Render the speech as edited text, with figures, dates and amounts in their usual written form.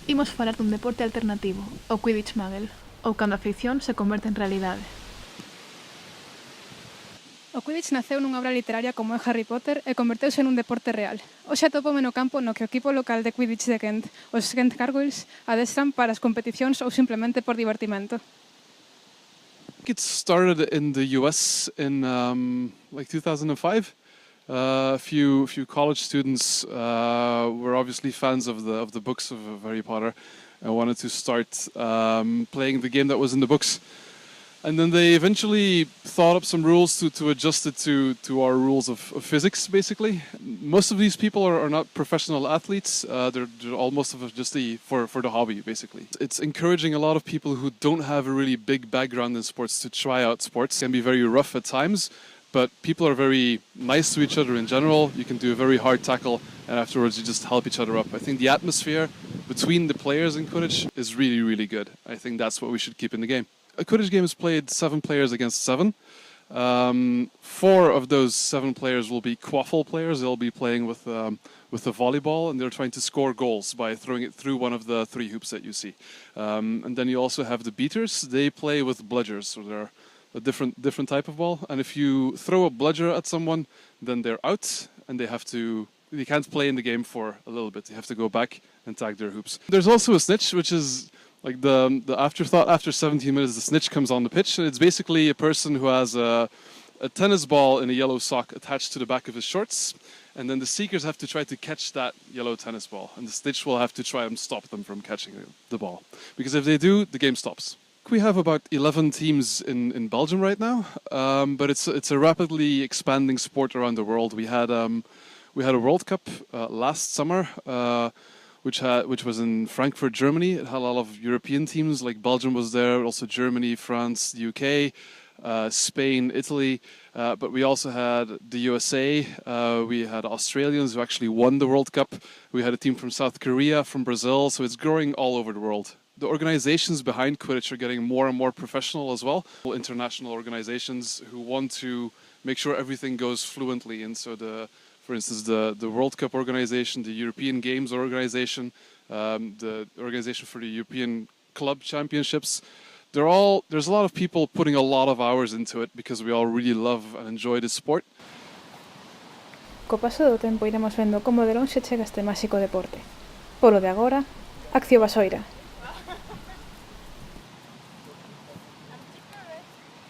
Imos falar dun deporte alternativo, o quidditch muggle, ou cando a ficción se converte en realidade. O quidditch naceu nunha obra literaria como é Harry Potter e converteuse nun deporte real. Hoxe atópome no campo no que o equipo local de quidditch de Kent, os Kent Gargoyles, adestran para as competicións ou simplemente por divertimento. It started in the US in like 2005. A few college students were obviously fans of the books of Harry Potter and wanted to start playing the game that was in the books. And then they eventually thought up some rules to adjust it to our rules of physics, basically. Most of these people are not professional athletes. They're all most of it just for the hobby, basically. It's encouraging a lot of people who don't have a really big background in sports to try out sports. It can be very rough at times, but people are very nice to each other in general. You can do a very hard tackle, and afterwards you just help each other up. I think the atmosphere between the players in Quidditch is really, really good. I think that's what we should keep in the game. A Quidditch game is played 7 players against 7. 4 of those 7 players will be quaffle players. They'll be playing with a volleyball, and they're trying to score goals by throwing it through one of the 3 hoops that you see. And then you also have the beaters. They play with bludgers, so they're a different type of ball. And if you throw a bludger at someone, then they're out, and they can't play in the game for a little bit. They have to go back and tag their hoops. There's also a snitch, which is like the afterthought. After 17 minutes, the snitch comes on the pitch, and it's basically a person who has a tennis ball in a yellow sock attached to the back of his shorts, and then the seekers have to try to catch that yellow tennis ball, and the snitch will have to try and stop them from catching the ball, because if they do, the game stops. We have about 11 teams in Belgium right now, but it's a rapidly expanding sport around the world. We had a World Cup last summer, which was in Frankfurt, Germany. It had a lot of European teams, like Belgium was there, also Germany, France, the UK, Spain, Italy. But we also had the USA. We had Australians who actually won the World Cup. We had a team from South Korea, from Brazil. So it's growing all over the world. The organizations behind Quidditch are getting more and more professional as well. International organizations who want to make sure everything goes fluently. And so for instance, the World Cup organization, the European Games organization, the organization for the European Club Championships, there's a lot of people putting a lot of hours into it because we all really love and enjoy this sport. Co paso do tempo iremos vendo como de lonxe chega este máxico deporte. Polo de agora, acción vasoira.